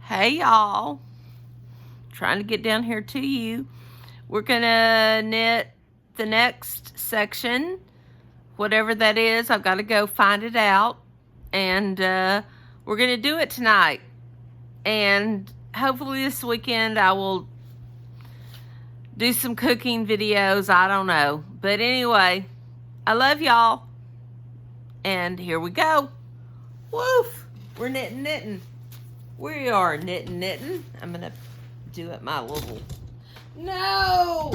Hey y'all, trying to get down here to you. We're gonna knit the next section, whatever that is. I've got to go find it out, and we're gonna do it tonight. And hopefully this weekend I will do some cooking videos. I don't know, but anyway, I love y'all, and here we go. Woof! We're knitting. We are knitting. I'm gonna do it my little. No!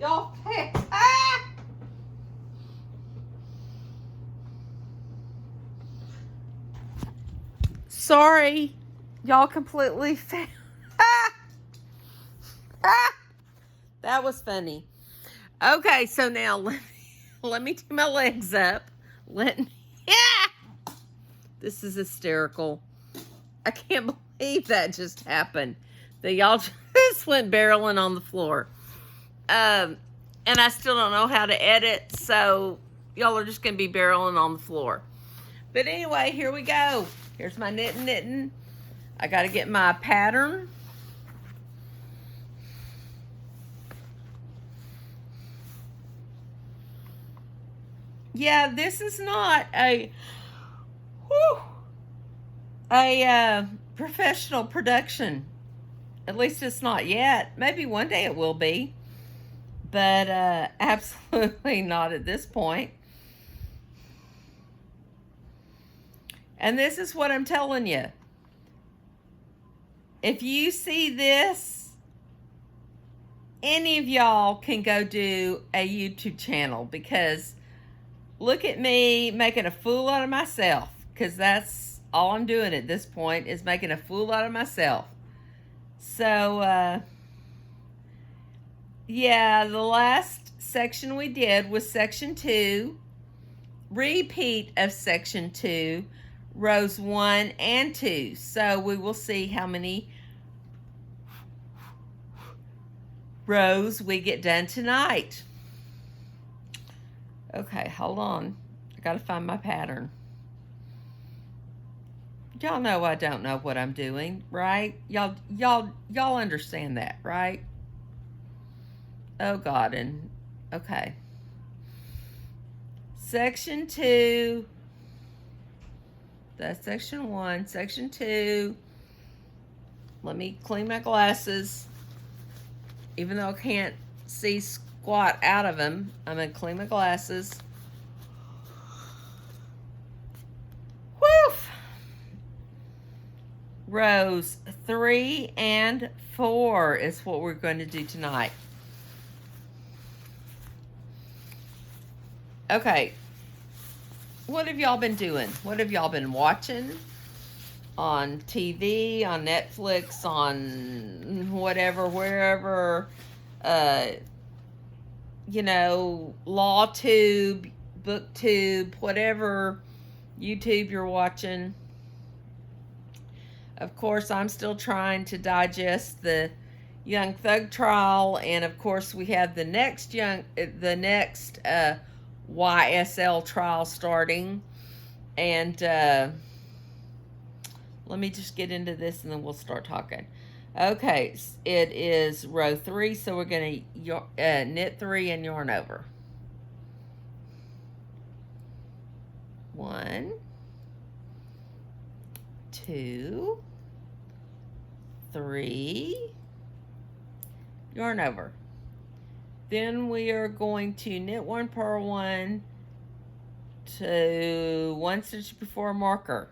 Y'all, hey, ah! Sorry, y'all completely failed. Ah! Ah! That was funny. Okay, so now let me do my legs up. Yeah! This is hysterical. I can't believe that just happened. That y'all just went barreling on the floor. And I still don't know how to edit, so y'all are just going to be barreling on the floor. But anyway, here we go. Here's my knitting. I got to get my pattern. Yeah, this is not a professional production. At least it's not yet. Maybe one day it will be. But absolutely not at this point. And this is what I'm telling you. If you see this, any of y'all can go do a YouTube channel, because look at me making a fool out of myself, because that's all I'm doing at this point, is making a fool out of myself. So, yeah, the last section we did was section 2, repeat of section 2, rows 1 and 2. So we will see how many rows we get done tonight. Okay, hold on. I gotta find my pattern. Y'all know I don't know what I'm doing, right? Y'all understand that, right? Oh God, and okay. Section 2. That's section 1. Section 2. Let me clean my glasses. Even though I can't see squat out of them, I'm gonna clean my glasses. Woof! Rows 3 and 4 is what we're going to do tonight. Okay. What have y'all been doing? What have y'all been watching on TV, on Netflix, on whatever, wherever, LawTube, BookTube, whatever YouTube you're watching. Of course, I'm still trying to digest the Young Thug trial, and of course we have the next YSL trial starting. And let me just get into this and then we'll start talking. Okay, it is row 3, so we're going to knit 3 and yarn over. 1, 2, 3, yarn over. Then we are going to knit 1, purl 1 to 1 stitch before marker.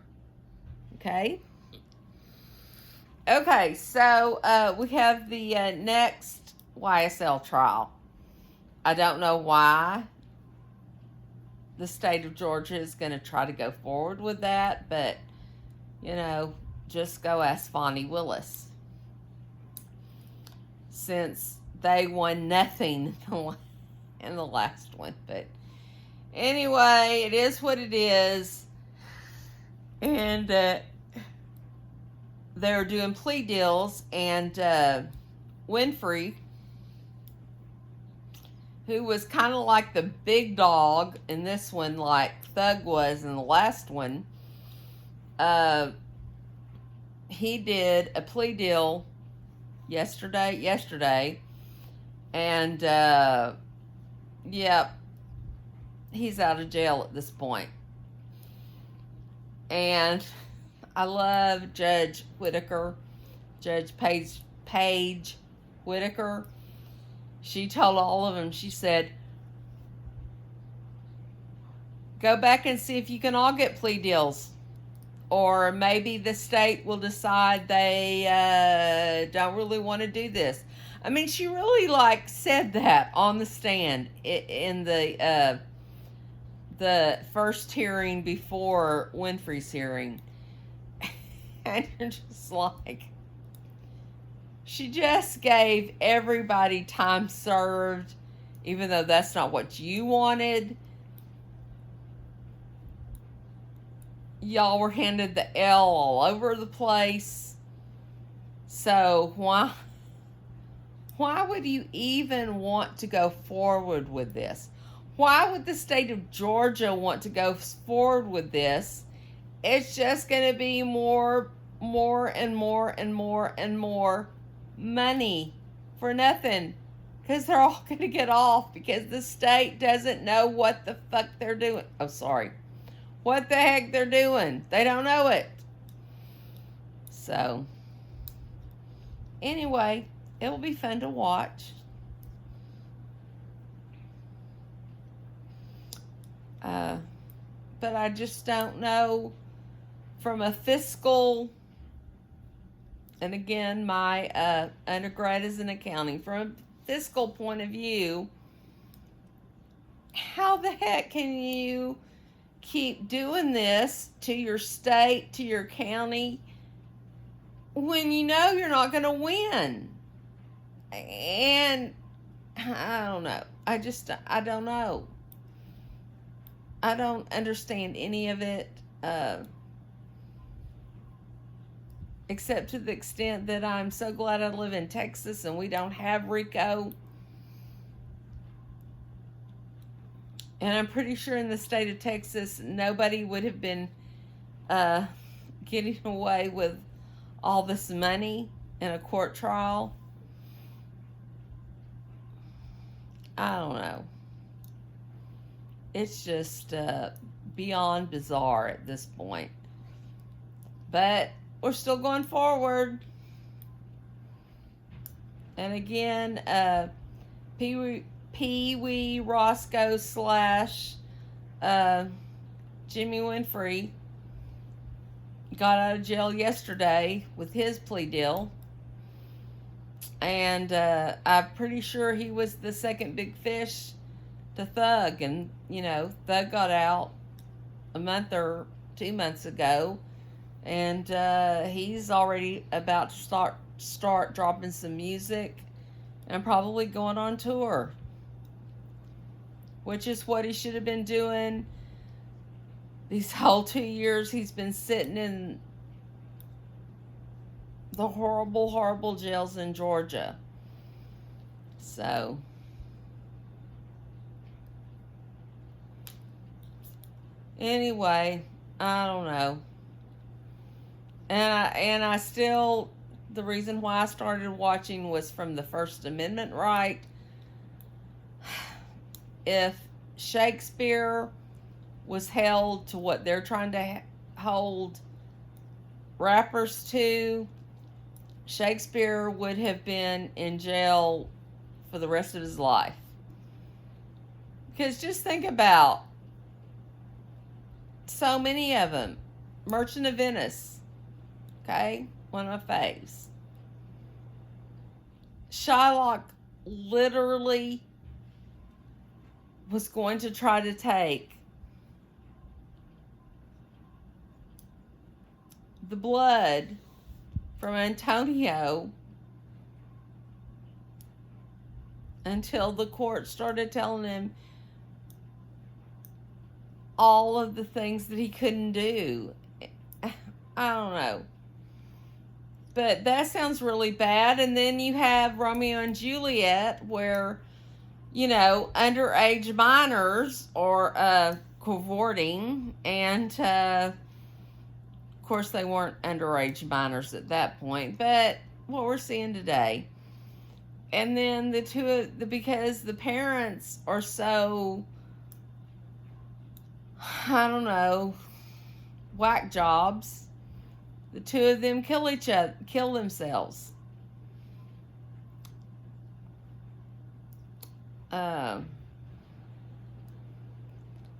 Okay. Okay, so we have the next YSL trial. I don't know why the state of Georgia is going to try to go forward with that, but, just go ask Fonnie Willis. Since they won nothing in the last one. But anyway, it is what it is. And they're doing plea deals, and Winfrey, who was kind of like the big dog in this one, like Thug was in the last one, he did a plea deal yesterday, and yeah, he's out of jail at this point. And I love Judge Whitaker, Judge Paige Whitaker. She told all of them, she said, go back and see if you can all get plea deals. Or maybe the state will decide they don't really want to do this. I mean, she really said that on the stand in the first hearing before Winfrey's hearing. And you're just like, she just gave everybody time served, even though that's not what you wanted. Y'all were handed the L all over the place. So why would you even want to go forward with this? Why would the state of Georgia want to go forward with this? It's just going to be more and more money for nothing. Because they're all going to get off because the state doesn't know what the fuck they're doing. Oh, sorry. What the heck they're doing. They don't know it. So, anyway, it will be fun to watch. But I just don't know from a fiscal, and again, my undergrad is in accounting, from a fiscal point of view, how the heck can you keep doing this to your state, to your county, when you know you're not going to win? And I don't know. I don't know. I don't understand any of it, except to the extent that I'm so glad I live in Texas and we don't have RICO. And I'm pretty sure in the state of Texas, nobody would have been getting away with all this money in a court trial. I don't know. It's just beyond bizarre at this point. But we're still going forward. And again, Pee Wee Roscoe / Jimmy Winfrey got out of jail yesterday with his plea deal. And I'm pretty sure he was the second big fish to Thug. And, Thug got out a month or 2 months ago. And he's already about to start dropping some music and probably going on tour. Which is what he should have been doing these whole 2 years. He's been sitting in the horrible, horrible jails in Georgia. So, anyway, I don't know. And I still, the reason why I started watching was from the First Amendment right. If Shakespeare was held to what they're trying to hold rappers to, Shakespeare would have been in jail for the rest of his life. Because just think about so many of them. Merchant of Venice, okay, one of my faves. Shylock literally was going to try to take the blood from Antonio until the court started telling him all of the things that he couldn't do. I don't know. But that sounds really bad. And then you have Romeo and Juliet, where, underage minors are cavorting and Of course, they weren't underage minors at that point, but what we're seeing today. And then because the parents are so, I don't know, whack jobs, the two of them kill themselves. And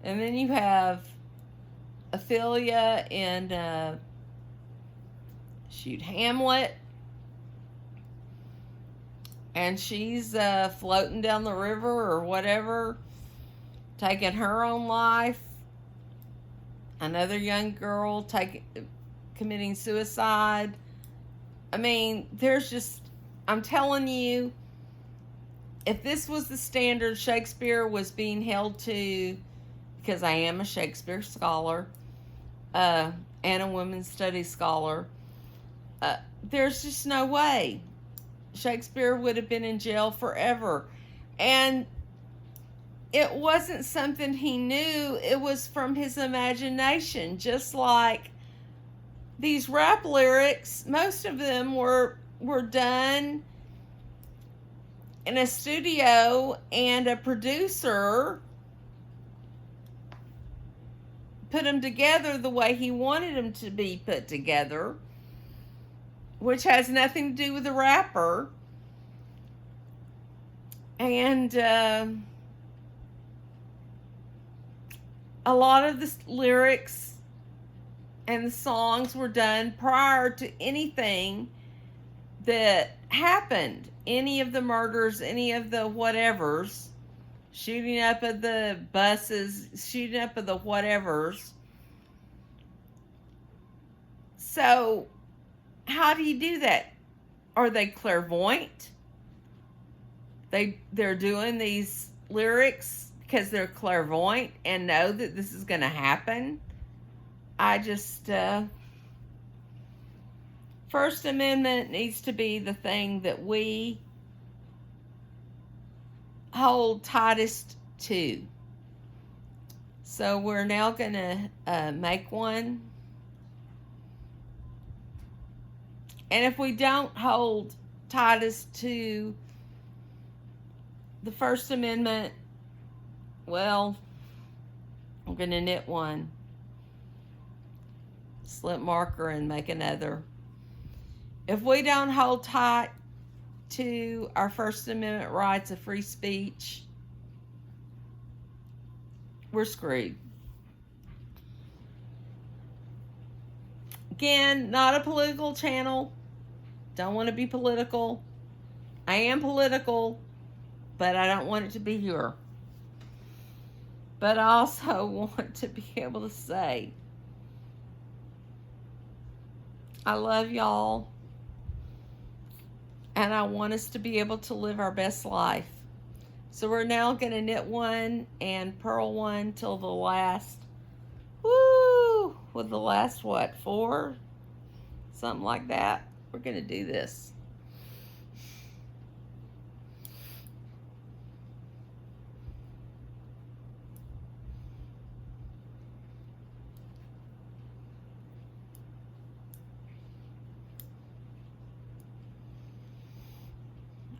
then you have Ophelia in Hamlet, and she's floating down the river or whatever, taking her own life. Another young girl committing suicide. I mean, I'm telling you, if this was the standard Shakespeare was being held to, because I am a Shakespeare scholar and a women's studies scholar, there's just no way. Shakespeare would have been in jail forever. And it wasn't something he knew. It was from his imagination. Just like these rap lyrics, most of them were done in a studio, and a producer put them together the way he wanted them to be put together, which has nothing to do with the rapper. And a lot of the lyrics and the songs were done prior to anything that happened. Any of the murders, any of the whatevers, shooting up of the buses, shooting up of the whatevers. So, how do you do that? Are they clairvoyant? They're doing these lyrics because they're clairvoyant and know that this is going to happen? I just, First Amendment needs to be the thing that we hold tightest to. So we're now going to make one. And if we don't hold tightest to the First Amendment, well, I'm going to knit one, slip marker, and make another. If we don't hold tight to our First Amendment rights of free speech, we're screwed. Again, not a political channel. Don't want to be political. I am political, but I don't want it to be here. But I also want to be able to say, I love y'all. And I want us to be able to live our best life. So we're now going to knit one and purl one till the last, with the last, 4? Something like that. We're going to do this.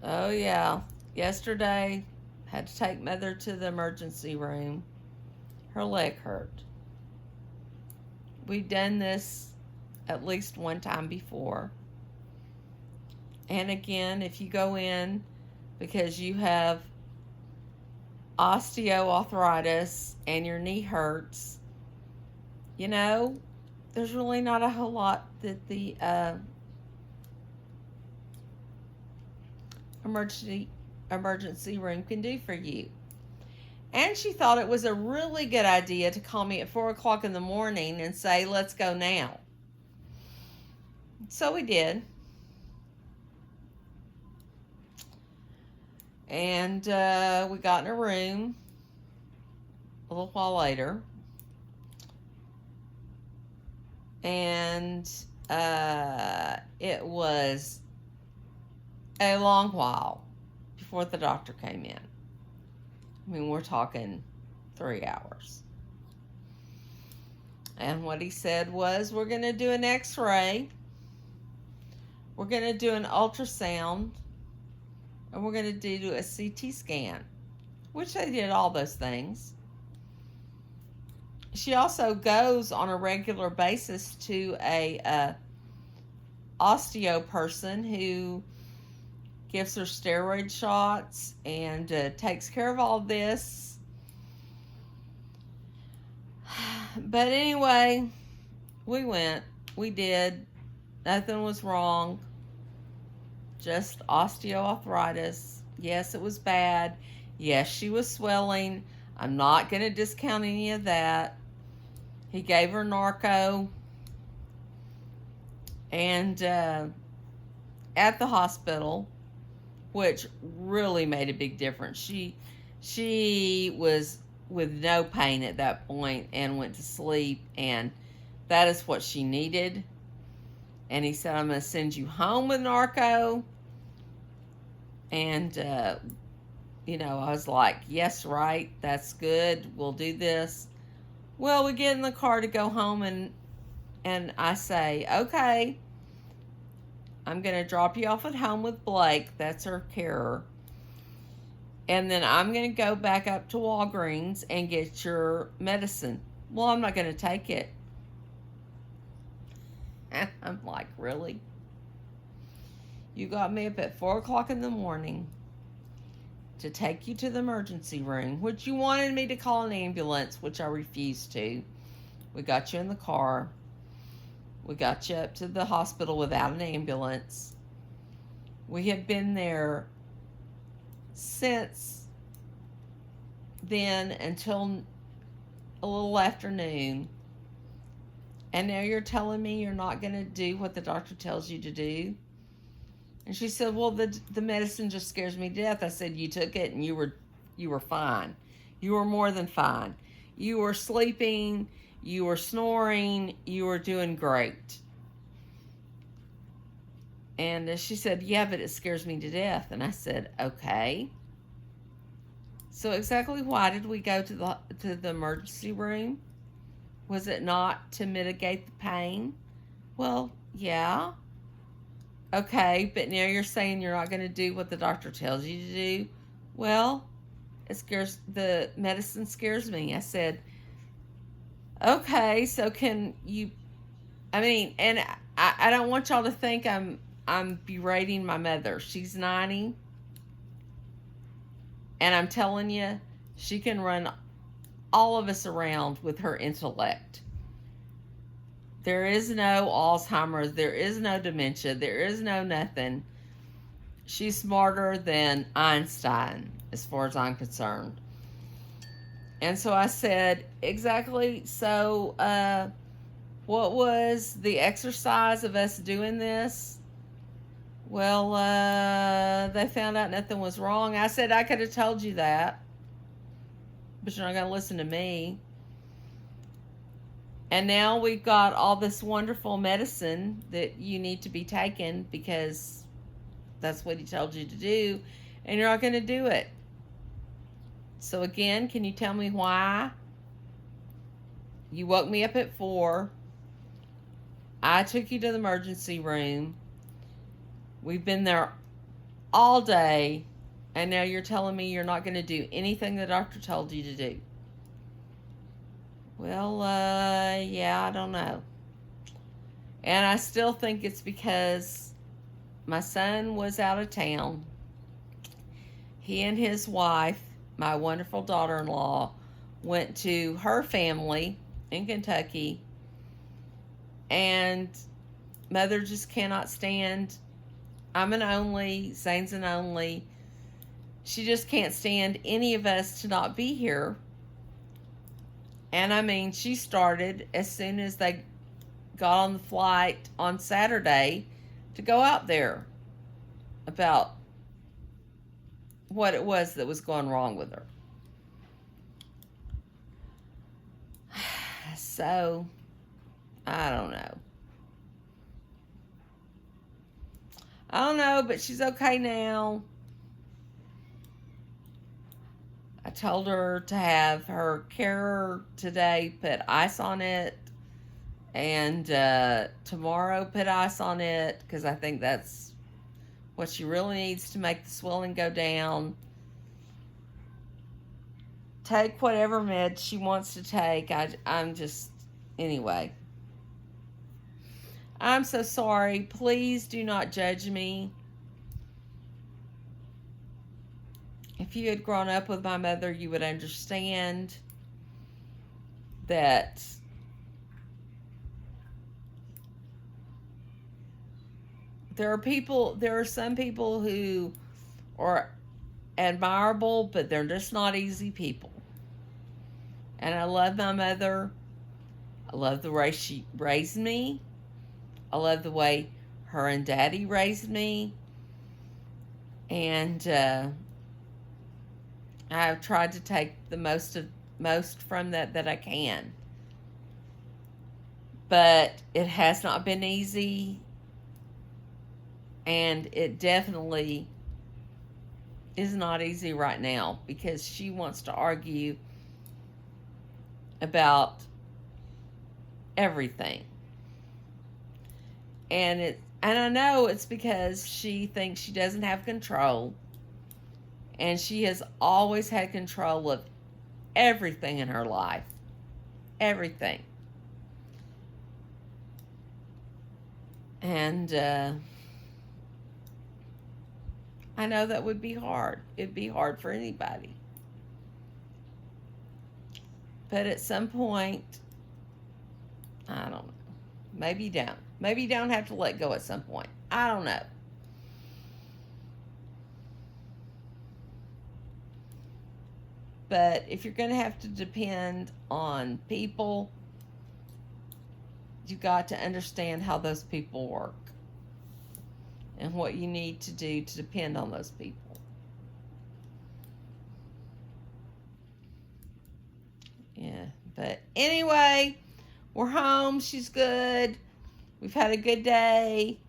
Oh, yeah. Yesterday, had to take Mother to the emergency room. Her leg hurt. We've done this at least one time before. And again, if you go in because you have osteoarthritis and your knee hurts, there's really not a whole lot that the emergency room can do for you. And she thought it was a really good idea to call me at 4 o'clock in the morning and say, let's go now. So we did. And we got in a room a little while later. And it was a long while before the doctor came in. I mean, we're talking 3 hours. And what he said was, we're going to do an x-ray, we're going to do an ultrasound, and we're going to do a CT scan, which they did all those things. She also goes on a regular basis to a osteo person who gives her steroid shots and takes care of all this. But anyway, we went. We did. Nothing was wrong. Just osteoarthritis. Yes, it was bad. Yes, she was swelling. I'm not going to discount any of that. He gave her narco. And at the hospital, which really made a big difference. She was with no pain at that point and went to sleep, and that is what she needed. And he said, I'm going to send you home with narco. And, you know, I was like, yes, right, that's good. We'll do this. Well, we get in the car to go home, and I say, okay, I'm going to drop you off at home with Blake. That's her carer. And then I'm going to go back up to Walgreens and get your medicine. Well, I'm not going to take it. And I'm like, really? You got me up at 4 o'clock in the morning to take you to the emergency room, which you wanted me to call an ambulance, which I refused to. We got you in the car. We got you up to the hospital without an ambulance. We have been there since then until a little afternoon. And now you're telling me you're not going to do what the doctor tells you to do? And she said, well, the medicine just scares me to death. I said, you took it and you were fine. You were more than fine. You were sleeping. You were snoring. You were doing great. And she said, yeah, but it scares me to death. And I said, okay. So exactly why did we go to the emergency room? Was it not to mitigate the pain? Well, yeah. Okay, but now you're saying you're not going to do what the doctor tells you to do. Well, the medicine scares me. I said, okay, so can you, I mean, and I don't want y'all to think I'm berating my mother. She's 90. And I'm telling you, she can run all of us around with her intellect. There is no Alzheimer's. There is no dementia. There is no nothing. She's smarter than Einstein, as far as I'm concerned. And so I said, exactly. So what was the exercise of us doing this? Well, they found out nothing was wrong. I said, I could have told you that, but you're not going to listen to me. And now we've got all this wonderful medicine that you need to be taking because that's what he told you to do, and you're not going to do it. So again, can you tell me why? You woke me up at 4. I took you to the emergency room. We've been there all day, and now you're telling me you're not going to do anything the doctor told you to do. Well, yeah, I don't know. And I still think it's because my son was out of town. He and his wife, my wonderful daughter-in-law, went to her family in Kentucky, and Mother just cannot stand. I'm an only, Zane's an only. She just can't stand any of us to not be here. And I mean, she started as soon as they got on the flight on Saturday to go out there about what it was that was going wrong with her. So, I don't know. I don't know, but she's okay now. I told her to have her carer today put ice on it And tomorrow, put ice on it, because I think that's what she really needs to make the swelling go down. Take whatever meds she wants to take. I'm just, anyway. I'm so sorry. Please do not judge me. If you had grown up with my mother, you would understand that there are some people who are admirable, but they're just not easy people. And I love my mother. I love the way she raised me. I love the way her and Daddy raised me. And I've tried to take the most from that I can. But it has not been easy. And it definitely is not easy right now, because she wants to argue about everything. And I know it's because she thinks she doesn't have control. And she has always had control of everything in her life. Everything. And I know that would be hard. It'd be hard for anybody. But at some point, I don't know. Maybe you don't. Maybe you don't have to let go at some point. I don't know. But if you're going to have to depend on people, you got to understand how those people work and what you need to do to depend on those people. Yeah, but anyway, we're home. She's good. We've had a good day.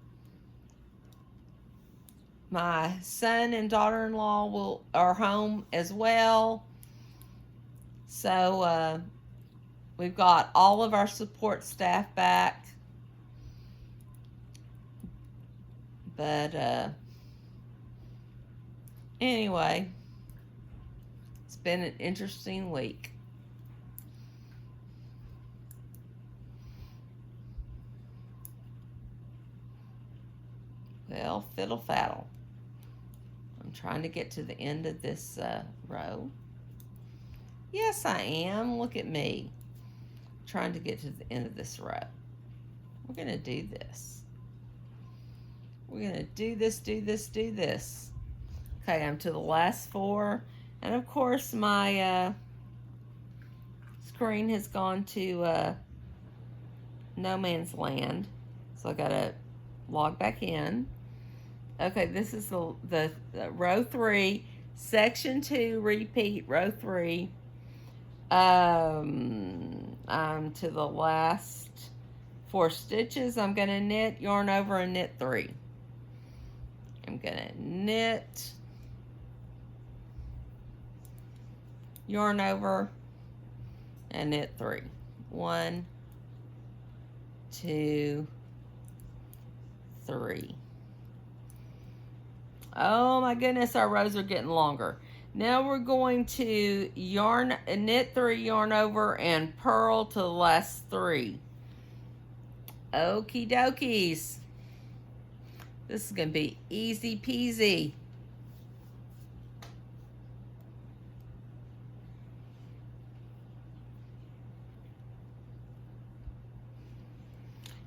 My son and daughter-in-law are home as well. So we've got all of our support staff back. But anyway, it's been an interesting week. Well, fiddle faddle. I'm trying to get to the end of this row. Yes, I am. Look at me. I'm trying to get to the end of this row. We're going to do this. We're going to do this, do this, do this. Okay, I'm to the last 4. And of course, my screen has gone to no man's land. So I got to log back in. Okay, this is the row 3, section 2, repeat, row 3. I'm to the last 4 stitches. I'm going to knit, yarn over, and knit 3. I'm going to knit, yarn over, and knit 3. 1, 2, 3. Oh my goodness, our rows are getting longer. Now we're going to knit 3, yarn over, and purl to the last 3. Okie dokies. This is going to be easy peasy.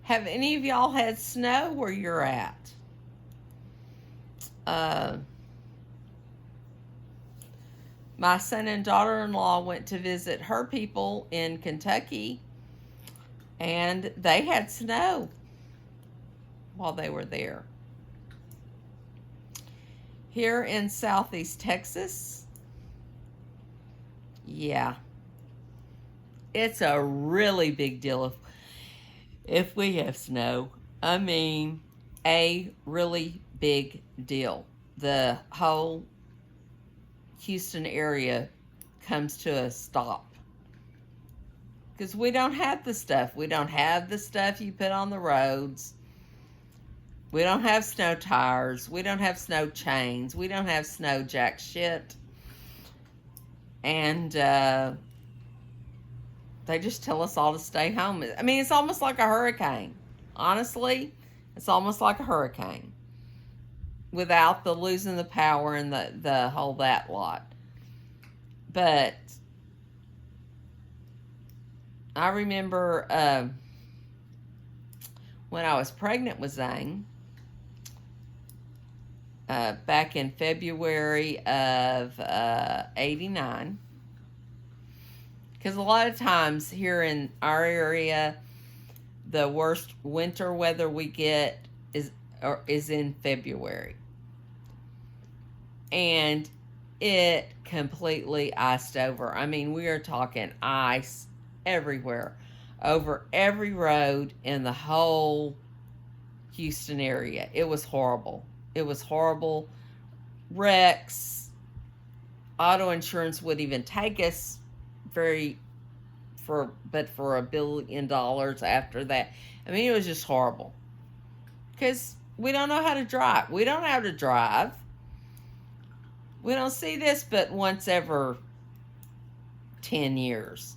Have any of y'all had snow where you're at? My son and daughter-in-law went to visit her people in Kentucky, and they had snow while they were there. Here in Southeast Texas, yeah, it's a really big deal if we have snow. I mean, a really big deal. The whole Houston area comes to a stop. Because we don't have the stuff. We don't have the stuff you put on the roads. We don't have snow tires. We don't have snow chains. We don't have snow jack shit. And they just tell us all to stay home. I mean, it's almost like a hurricane. Honestly, it's almost like a hurricane. Without the losing the power and the whole that lot. But I remember when I was pregnant with Zane, back in February of 89, because a lot of times here in our area, the worst winter weather we get is in February. And it completely iced over. I mean, we are talking ice everywhere, over every road in the whole Houston area. It was horrible. It was horrible. Wrecks. Auto insurance would even take us for $1 billion after that. I mean, it was just horrible. Because we don't know how to drive. We don't know how to drive. We don't see this but once every 10 years.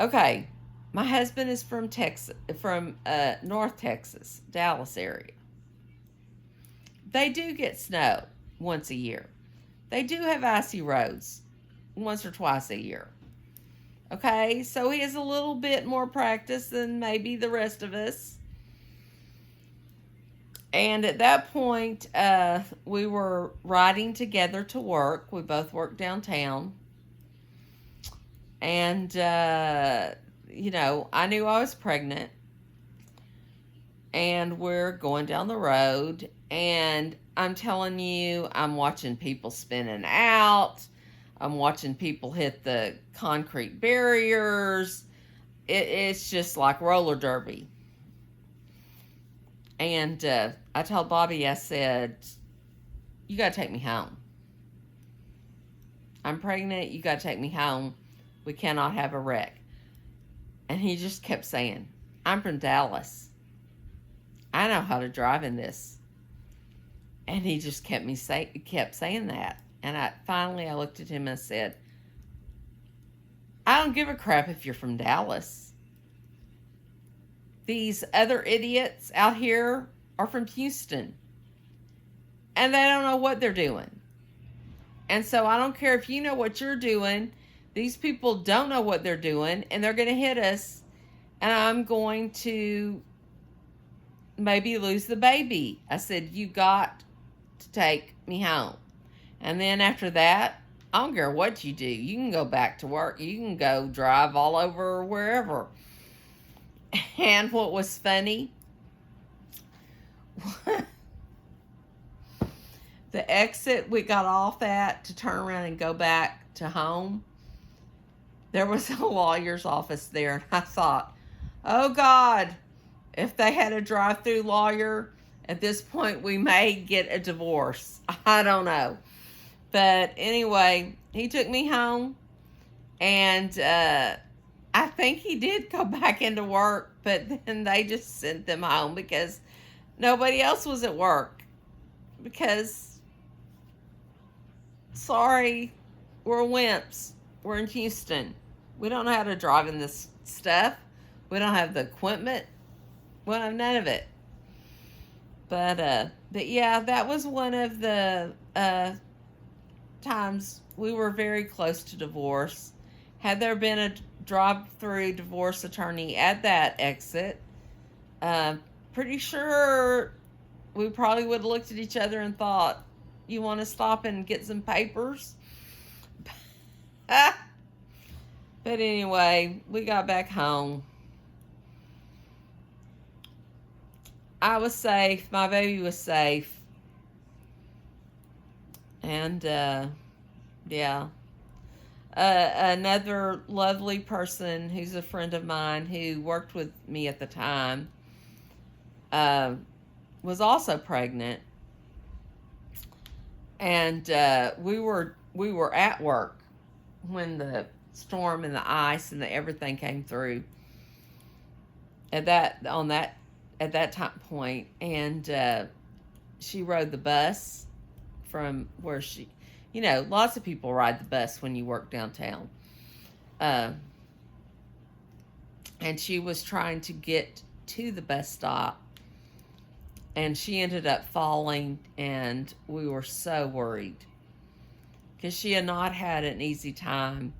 Okay, my husband is from Texas, from North Texas, Dallas area. They do get snow once a year. They do have icy roads once or twice a year. Okay, so he has a little bit more practice than maybe the rest of us. And at that point, we were riding together to work. We both worked downtown. And, you know, I knew I was pregnant. And we're going down the road. And I'm telling you, I'm watching people spinning out. I'm watching people hit the concrete barriers. It's just like roller derby. And I told Bobby, I said, you got to take me home. I'm pregnant. You got to take me home. We cannot have a wreck. And he just kept saying, I'm from Dallas. I know how to drive in this. And he just kept saying that. And finally I looked at him and said, I don't give a crap if you're from Dallas. These other idiots out here are from Houston. And they don't know what they're doing. And so I don't care if you know what you're doing. These people don't know what they're doing. And they're going to hit us. And I'm going to maybe lose the baby. I said, you got to take me home. And then after that, I don't care what you do. You can go back to work. You can go drive all over wherever. And what was funny, the exit we got off at to turn around and go back to home, there was a lawyer's office there. And I thought, oh God, if they had a drive-through lawyer, at this point we may get a divorce. I don't know. But anyway, he took me home, and I think he did go back into work, but then they just sent them home because nobody else was at work. Because, sorry, we're wimps. We're in Houston. We don't know how to drive in this stuff. We don't have the equipment. We don't have none of it. But yeah, that was one of the times we were very close to divorce. Had there been a drive-through divorce attorney at that exit, pretty sure we probably would have looked at each other and thought, you want to stop and get some papers? But anyway, we got back home. I was safe. My baby was safe. And, yeah. Another lovely person who's a friend of mine who worked with me at the time was also pregnant. And we were at work when the storm and the ice and everything came through at that time point. And she rode the bus from where she, lots of people ride the bus when you work downtown. And she was trying to get to the bus stop, and she ended up falling, and we were so worried because she had not had an easy time.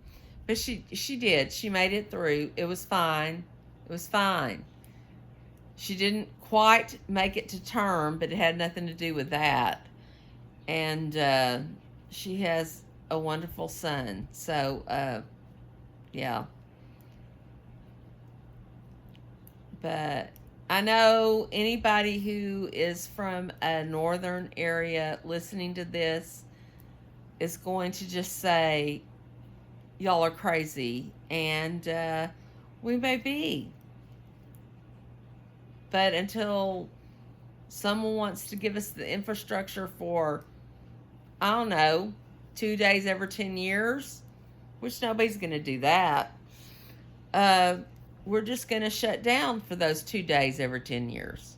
But she did. She made it through. It was fine. It was fine. She didn't quite make it to term, but it had nothing to do with that. And she has a wonderful son. So, yeah. But I know anybody who is from a northern area listening to this is going to just say, y'all are crazy. And we may be. But until someone wants to give us the infrastructure for, I don't know, 2 days every 10 years, which nobody's going to do that, we're just going to shut down for those 2 days every 10 years.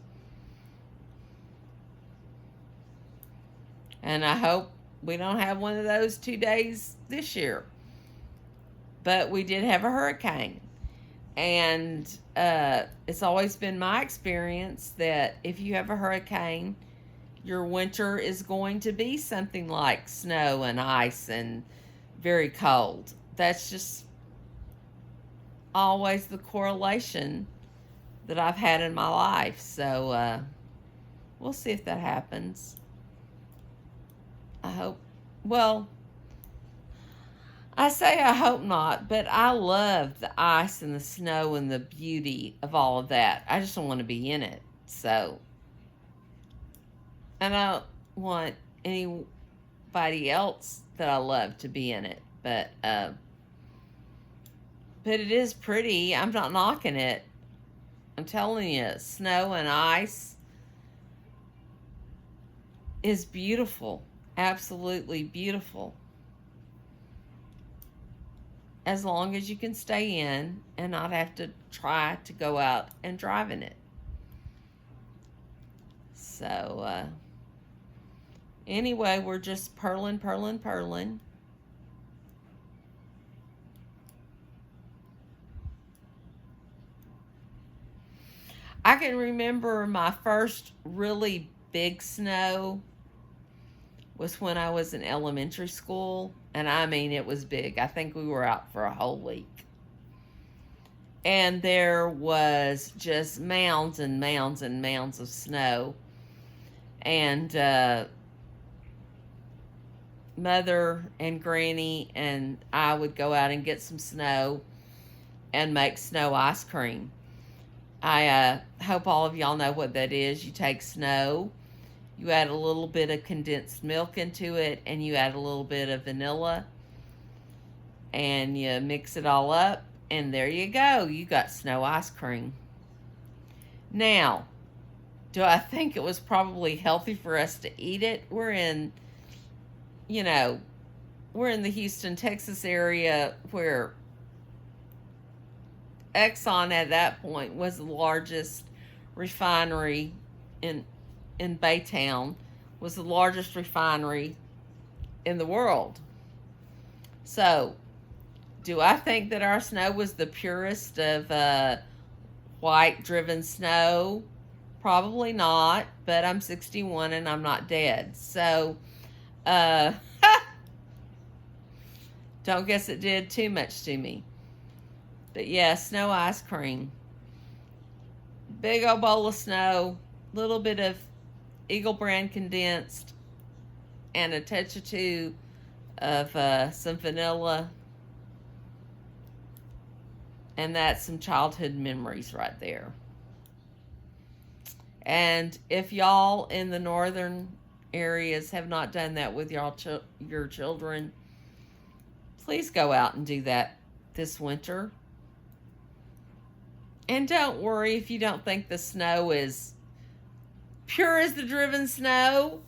And I hope we don't have one of those 2 days this year. But we did have a hurricane. And it's always been my experience that if you have a hurricane, your winter is going to be something like snow and ice and very cold. That's just always the correlation that I've had in my life. So we'll see if that happens. I hope. Well, I say I hope not, but I love the ice and the snow and the beauty of all of that. I just don't want to be in it. So, and I don't want anybody else that I love to be in it. But it is pretty. I'm not knocking it. I'm telling you, snow and ice is beautiful. Absolutely beautiful. As long as you can stay in and not have to try to go out and drive in it. So, anyway, we're just purling. I can remember my first really big snow was when I was in elementary school. And I mean, it was big. I think we were out for a whole week. And there was just mounds and mounds and mounds of snow. And Mother and Granny and I would go out and get some snow and make snow ice cream. I hope all of y'all know what that is. You take snow, you add a little bit of condensed milk into it, and you add a little bit of vanilla, and you mix it all up, and there you go. You got snow ice cream. Now, do I think it was probably healthy for us to eat it? We're in the Houston, Texas area where Exxon at that point was the largest refinery in Baytown, was the largest refinery in the world. So, do I think that our snow was the purest of white driven snow? Probably not, but I'm 61 and I'm not dead. So, don't guess it did too much to me. But yeah, snow ice cream. Big old bowl of snow, little bit of Eagle Brand condensed, and a touch or two of some vanilla. And that's some childhood memories right there. And if y'all in the northern areas have not done that with your children, please go out and do that this winter. And don't worry if you don't think the snow is pure as the driven snow.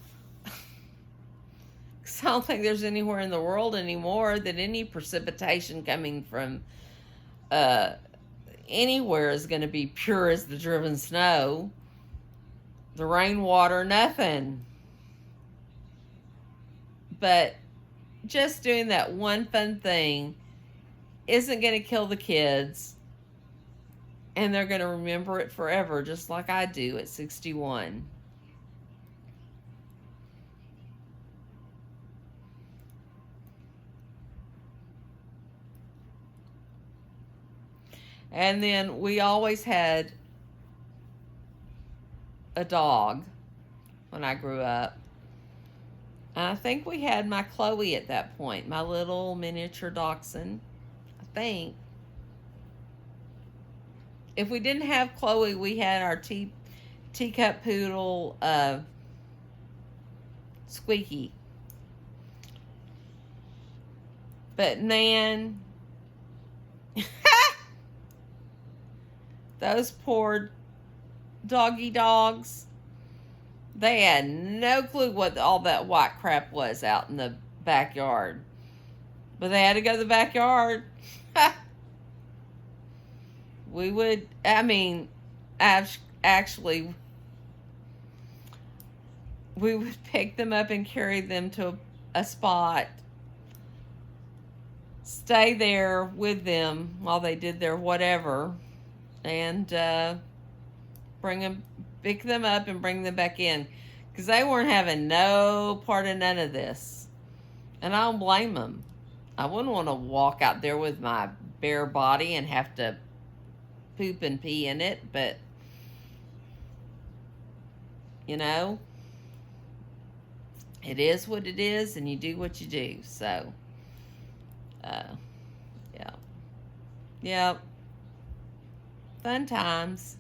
Because I don't think there's anywhere in the world anymore that any precipitation coming from anywhere is going to be pure as the driven snow. The rainwater, nothing. But just doing that one fun thing isn't going to kill the kids. And they're going to remember it forever, just like I do at 61. And then we always had a dog when I grew up. And I think we had my Chloe at that point, my little miniature dachshund, I think. If we didn't have Chloe, we had our teacup poodle, Squeaky. But man, those poor doggy dogs, they had no clue what all that white crap was out in the backyard. But they had to go to the backyard. We would, I mean, actually, we would pick them up and carry them to a spot, stay there with them while they did their whatever, and pick them up and bring them back in, because they weren't having no part of none of this. And I don't blame them. I wouldn't want to walk out there with my bare body and have to poop and pee in it, but you know, it is what it is, and you do what you do. So yeah, fun times.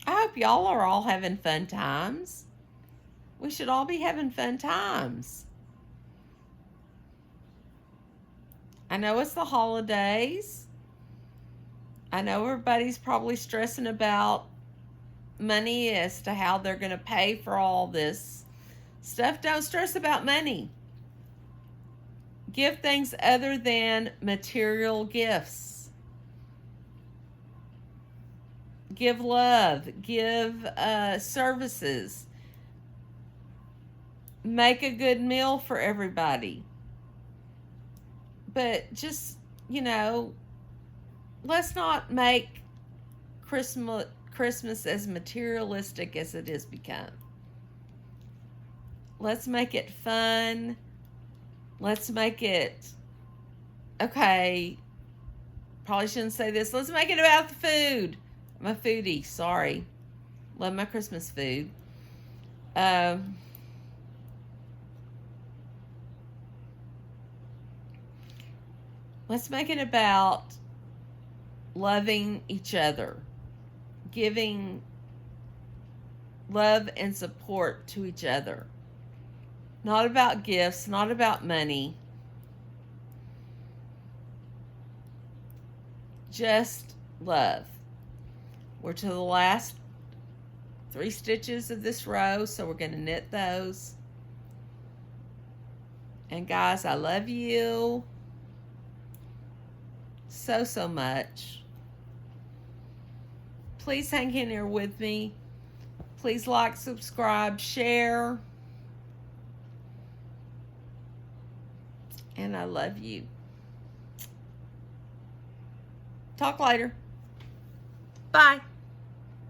I hope y'all are all having fun times. We should all be having fun times. I know it's the holidays. I know everybody's probably stressing about money as to how they're going to pay for all this stuff. Don't stress about money. Give things other than material gifts. Give love. Give services. Make a good meal for everybody. But just, you know, let's not make Christmas as materialistic as it has become. Let's make it fun. Let's make it, okay, probably shouldn't say this. Let's make it about the food. I'm a foodie, sorry. Love my Christmas food. Let's make it about loving each other, giving love and support to each other. Not about gifts, not about money. Just love. We're to the last 3 stitches of this row, so we're going to knit those. And guys, I love you so much. Please hang in there with me. Please like, subscribe, share. And I love you. Talk later. Bye.